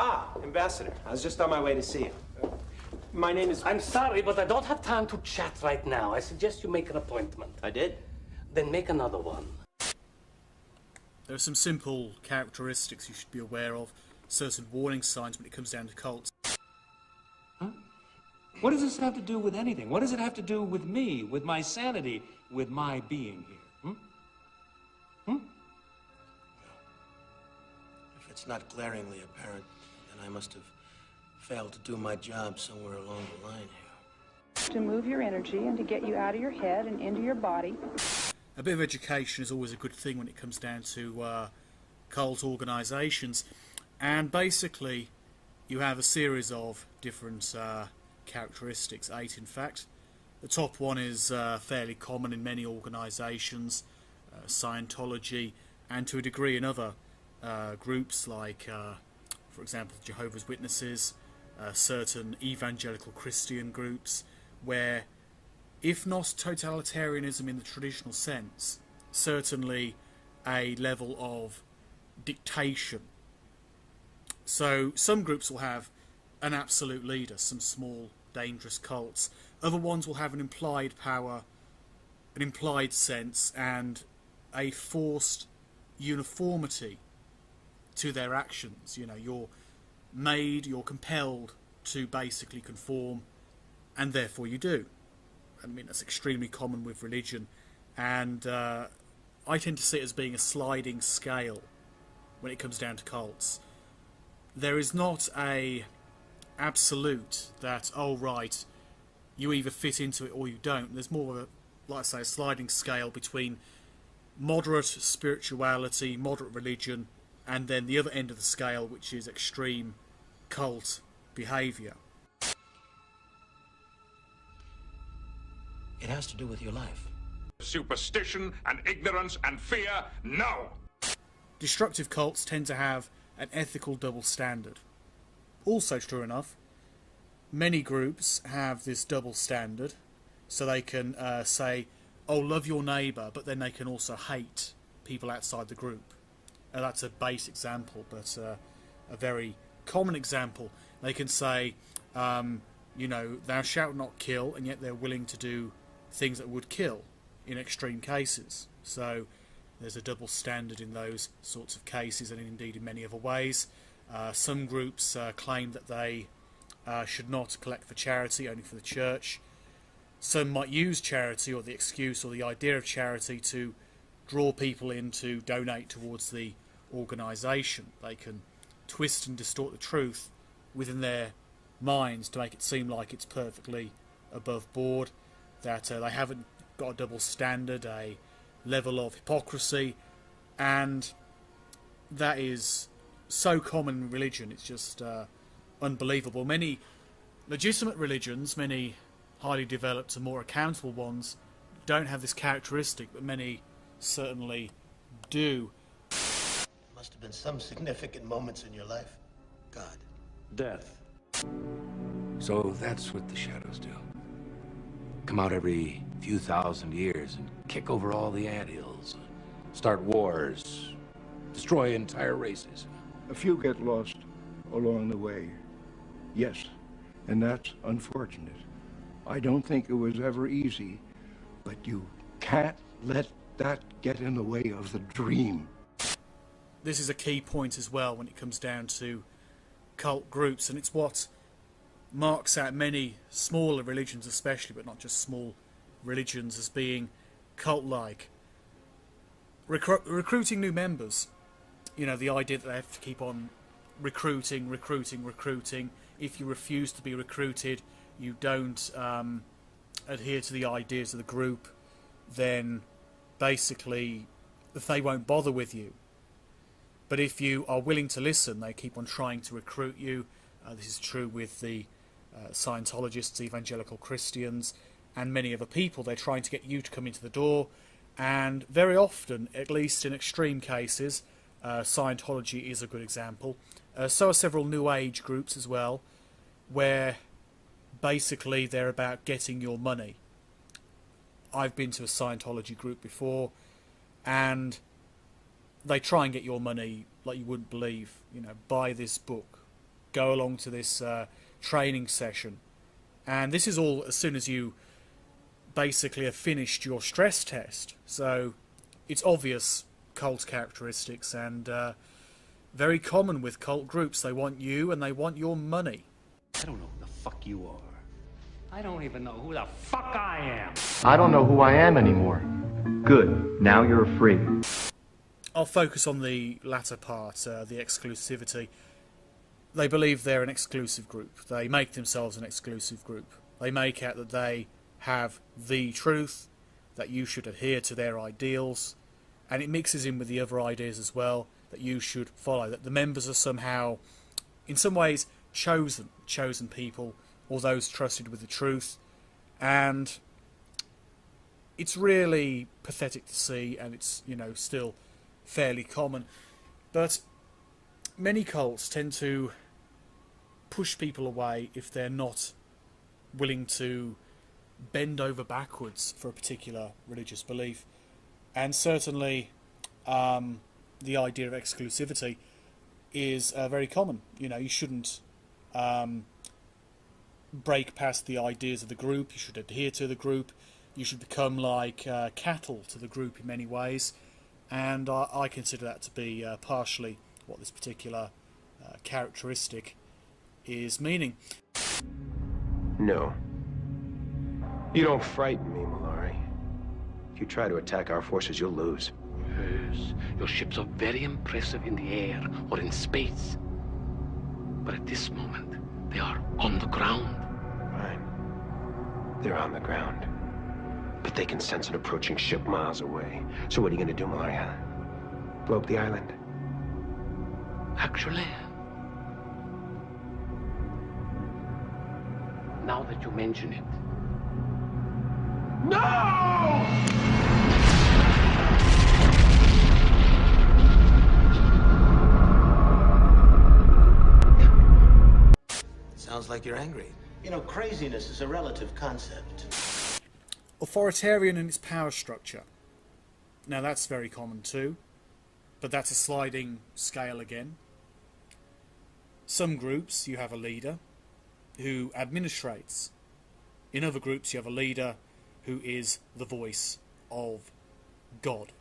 Ah, Ambassador. I was just on my way to see you. My name is... I'm sorry, but I don't have time to chat right now. I suggest you make an appointment. I did? Then make another one. There are some simple characteristics you should be aware of, certain warning signs when it comes down to cults. Huh? What does this have to do with anything? What does it have to do with me, with my sanity, with my being here? If it's not glaringly apparent, then I must have failed to do my job somewhere along the line here. To move your energy and to get you out of your head and into your body. A bit of education is always a good thing when it comes down to cult organisations, and basically you have a series of different characteristics, 8 in fact. The top one is fairly common in many organisations, Scientology, and to a degree in other groups like, for example, Jehovah's Witnesses, certain evangelical Christian groups, where if not totalitarianism in the traditional sense, certainly a level of dictation. So some groups will have an absolute leader, some small dangerous cults. Other ones will have an implied power, an implied sense, and a forced uniformity to their actions. You know, you're compelled to basically conform, and therefore you do. I mean, that's extremely common with religion, and I tend to see it as being a sliding scale when it comes down to cults. There is not a absolute that, oh right, you either fit into it or you don't. There's more of a, like I say, a sliding scale between moderate spirituality, moderate religion, and then the other end of the scale, which is extreme cult behaviour. It has to do with your life. Superstition and ignorance and fear, no! Destructive cults tend to have an ethical double standard. Also true enough, many groups have this double standard, so they can say, oh, love your neighbour, but then they can also hate people outside the group. That's a base example, but a very common example. They can say, you know, thou shalt not kill, and yet they're willing to do things that would kill in extreme cases. So there's a double standard in those sorts of cases, and indeed in many other ways. Some groups claim that they should not collect for charity, only for the church. Some might use charity or the excuse or the idea of charity to draw people in to donate towards the organisation. They can twist and distort the truth within their minds to make it seem like it's perfectly above board, that they haven't got a double standard, a level of hypocrisy, and that is so common in religion. It's just unbelievable. Many legitimate religions, many highly developed and more accountable ones, don't have this characteristic, but many certainly do. Must have been some significant moments in your life. God. Death. So that's what the shadows do. Come out every few thousand years and kick over all the anthills, start wars, destroy entire races. A few get lost along the way, yes, and that's unfortunate. I don't think it was ever easy, but you can't let that get in the way of the dream. This is a key point as well when it comes down to cult groups, and it's what marks out many smaller religions especially, but not just small religions, as being cult-like. Recruiting new members, you know, the idea that they have to keep on recruiting. If you refuse to be recruited, you don't adhere to the ideas of the group, then basically they won't bother with you. But if you are willing to listen, they keep on trying to recruit you. This is true with the Scientologists, evangelical Christians, and many other people. They're trying to get you to come into the door, and very often, at least in extreme cases, Scientology is a good example. So are several New Age groups as well, where basically they're about getting your money. I've been to a Scientology group before, and they try and get your money like you wouldn't believe. You know, buy this book, go along to this training session. And this is all as soon as you basically have finished your stress test. So it's obvious cult characteristics, and very common with cult groups. They want you and they want your money. I don't know who the fuck you are. I don't even know who the fuck I am. I don't know who I am anymore. Good. Now you're free. I'll focus on the latter part, the exclusivity. They believe they're an exclusive group. They make themselves an exclusive group. They make out that they have the truth, that you should adhere to their ideals, and it mixes in with the other ideas as well, that you should follow, that the members are somehow, in some ways, chosen people, or those trusted with the truth, and it's really pathetic to see, and it's, you know, still fairly common. But many cults tend to push people away if they're not willing to bend over backwards for a particular religious belief. And certainly the idea of exclusivity is very common. You know, you shouldn't break past the ideas of the group. You should adhere to the group. You should become like cattle to the group in many ways. And I consider that to be partially what this particular characteristic is meaning. No. You don't frighten me, Malari. If you try to attack our forces, you'll lose. Yes, your ships are very impressive in the air or in space. But at this moment, they are on the ground. Fine. They're on the ground. But they can sense an approaching ship miles away. So what are you going to do, Malaria? Blow up the island? Actually, now that you mention it. Sounds like you're angry. You know, craziness is a relative concept. Authoritarian in its power structure. Now that's very common too, but that's a sliding scale again. Some groups you have a leader who administrates. In other groups you have a leader who is the voice of God,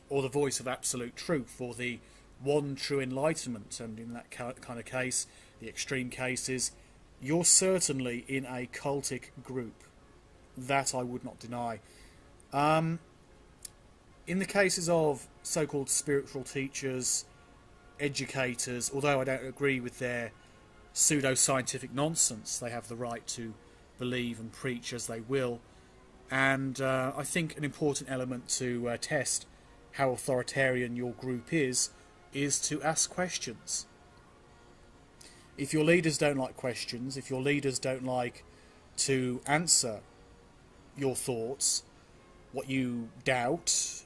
or the voice of absolute truth, or the one true enlightenment. And in that kind of case, the extreme cases, you're certainly in a cultic group. That I would not deny. In the cases of so-called spiritual teachers, educators, although I don't agree with their pseudo-scientific nonsense, they have the right to believe and preach as they will. And I think an important element to test how authoritarian your group is to ask questions. If your leaders don't like questions, if your leaders don't like to answer your thoughts, what you doubt,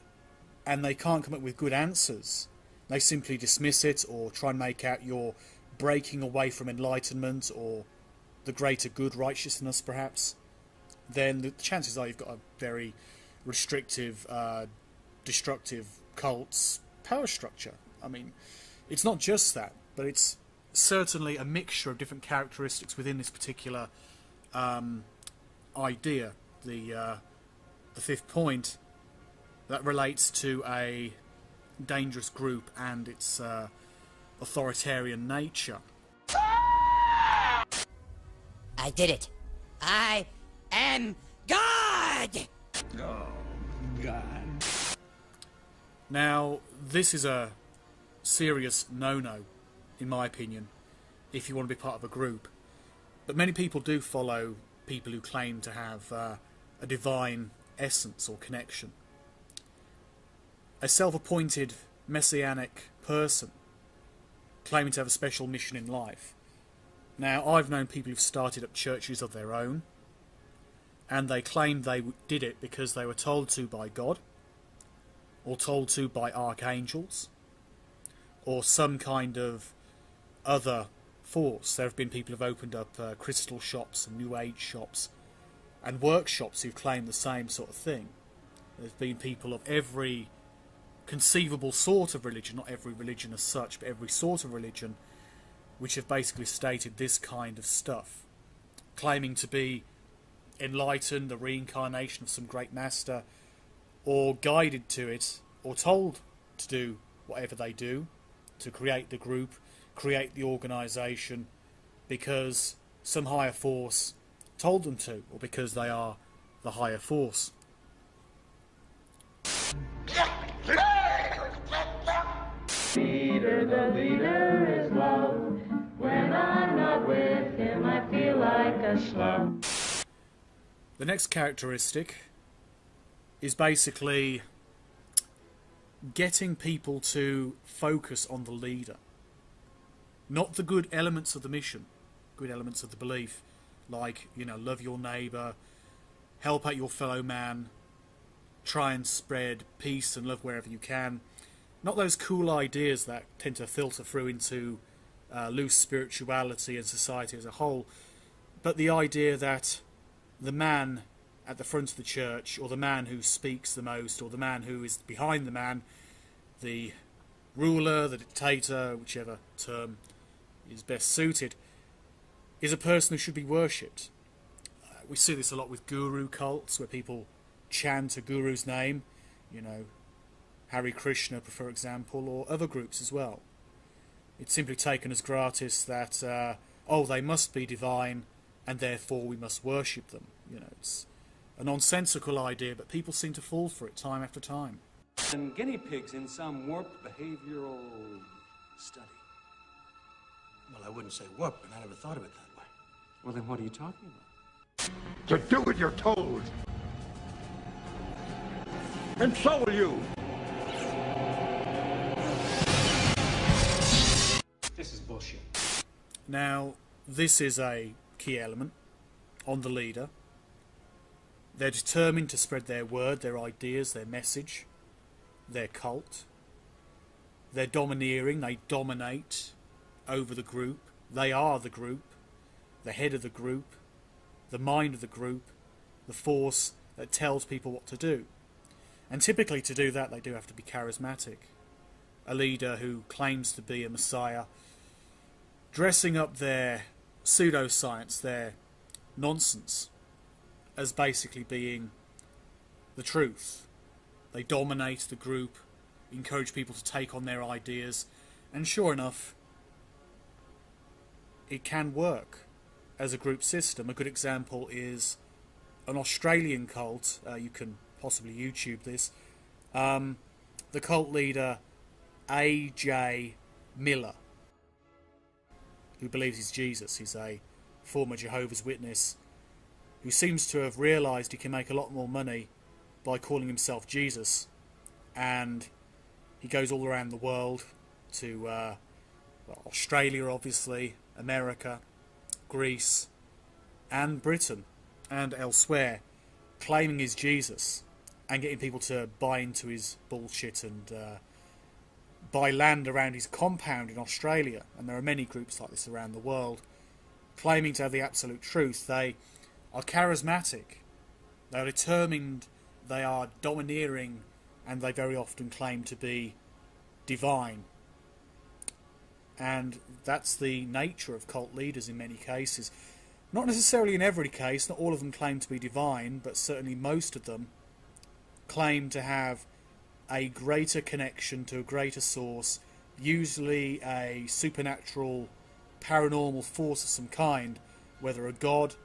and they can't come up with good answers, they simply dismiss it or try and make out you're breaking away from enlightenment or the greater good, righteousness perhaps, then the chances are you've got a very restrictive, destructive cult's power structure. I mean, it's not just that, but it's certainly a mixture of different characteristics within this particular idea. The fifth point that relates to a dangerous group and its authoritarian nature. I did it. I am God! Oh, God. Now, this is a serious no-no, in my opinion, if you want to be part of a group. But many people do follow people who claim to have a divine essence or connection. A self-appointed messianic person claiming to have a special mission in life. Now, I've known people who've started up churches of their own, and they claimed they did it because they were told to by God, or told to by archangels, or some kind of other force. There have been people who've opened up crystal shops and New Age shops and workshops who've claimed the same sort of thing. There's been people of every conceivable sort of religion, not every religion as such, but every sort of religion, which have basically stated this kind of stuff, claiming to be enlightened, the reincarnation of some great master, or guided to it, or told to do whatever they do, to create the group, create the organisation, because some higher force told them to, or because they are the higher force. Peter, the leader is love. When I'm not with him, I feel like a schlub. The next characteristic is basically getting people to focus on the leader. Not the good elements of the mission, good elements of the belief, like, you know, love your neighbour, help out your fellow man, try and spread peace and love wherever you can. Not those cool ideas that tend to filter through into loose spirituality and society as a whole, but the idea that the man at the front of the church, or the man who speaks the most, or the man who is behind the man, the ruler, the dictator, whichever term is best suited, is a person who should be worshipped. We see this a lot with guru cults, where people chant a guru's name, you know, Hare Krishna, for example, or other groups as well. It's simply taken as gratis that, oh, they must be divine, and therefore we must worship them. You know, it's a nonsensical idea, but people seem to fall for it time after time. And guinea pigs in some warped behavioral study. Well, I wouldn't say warped, but I never thought of it that way. Well, then what are you talking about? To do what you're told. And so will you. This is bullshit. Now, this is a key element on the leader. They're determined to spread their word, their ideas, their message, their cult. They're domineering, they dominate over the group. They are the group, the head of the group, the mind of the group, the force that tells people what to do. And typically to do that they do have to be charismatic. A leader who claims to be a messiah, dressing up their pseudoscience, their nonsense, as basically being the truth. They dominate the group, encourage people to take on their ideas, and sure enough, it can work as a group system. A good example is an Australian cult. You can possibly YouTube this. The cult leader A.J. Miller, who believes he's Jesus. He's a former Jehovah's Witness who seems to have realised he can make a lot more money by calling himself Jesus, and he goes all around the world to Australia, obviously, America, Greece, and Britain, and elsewhere, claiming he's Jesus and getting people to buy into his bullshit and buy land around his compound in Australia. And there are many groups like this around the world claiming to have the absolute truth. They are charismatic, they are determined, they are domineering, and they very often claim to be divine. And that's the nature of cult leaders in many cases. Not necessarily in every case, not all of them claim to be divine, but certainly most of them claim to have a greater connection to a greater source, usually a supernatural, paranormal force of some kind, whether a god,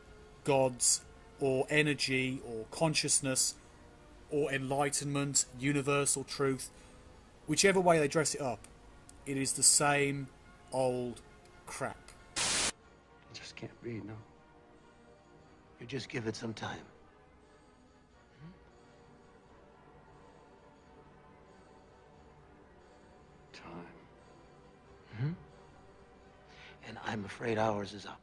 gods, or energy, or consciousness, or enlightenment, universal truth. Whichever way they dress it up, it is the same old crap. I just can't read, no. You just give it some time. Time. And I'm afraid ours is up.